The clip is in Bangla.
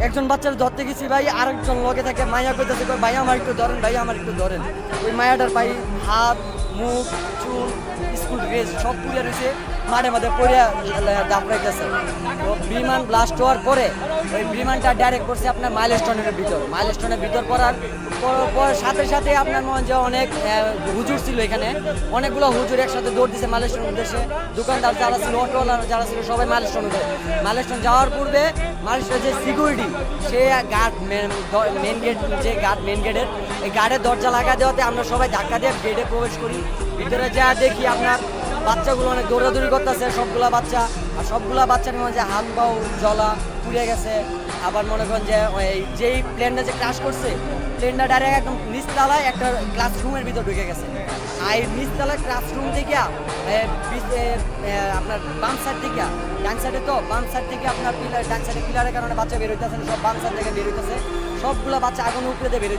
একজন বাচ্চার ধরতে গেছি ভাই, আরেকজন লগে থাকে মায়া করতেছে, ভাই আমার একটু ধরেন, ভাই আমার একটু ধরেন। ওই মায়াটার ভাই হাত মুখ চুল স্কুল ড্রেস সব পুড়ে রয়েছে, মাঠে মাঠে পড়ে দাপড়াইতেছে। তো বিমান ব্লাস্ট হওয়ার পরে ওই বিমানটা ডাইরেক্ট করছে আপনার মাইলস্টোনের ভিতর পড়ার সাথে সাথে আপনার মনে যে অনেক হুজুর ছিল এখানে, অনেকগুলো হুজুর একসাথে দৌড় দিচ্ছে মাইলস্টোন উদ্দেশ্যে। দোকানদার যারা ছিল, অটোওয়ালার যারা ছিল, সবাই মাইলস্টোন যাওয়ার পূর্বে মাইলস্টোনের যে সিকিউরিটি, সে গার্ড মেন গেট, যে গার্ড মেন গেটের, এই গার্ডের দরজা লাগা দেওয়াতে আমরা সবাই ধাক্কা দিয়ে গেটে প্রবেশ করি। ভিতরে যা দেখি আপনার বাচ্চাগুলো অনেক দৌড়াদৌড়ি করতেছে, সবগুলা বাচ্চা। আর সবগুলা বাচ্চার মনে যে হাত পাও জ্বলা পুড়ে গেছে। আবার মনে করেন যে যেই প্লেনটা যে ক্রাশ করছে, প্লেনটা ডাইরেক্ট একদম নিচতলায় একটা ক্লাসরুমের ভিতর ঢুকে গেছে। আর এই নিচতলায় ক্লাসরুম থেকে আপনার বাম সাইড থেকে, ডান সাইডে তো বাম সাইড থেকে আপনার পিলার, ডান সাইডে পিলারের কারণে বাচ্চা বের হইতেছে, সব বাম সাইড থেকে বের হইতেছে, সবগুলা বাচ্চা আগুন উপরে দিয়ে বের হইতেছে।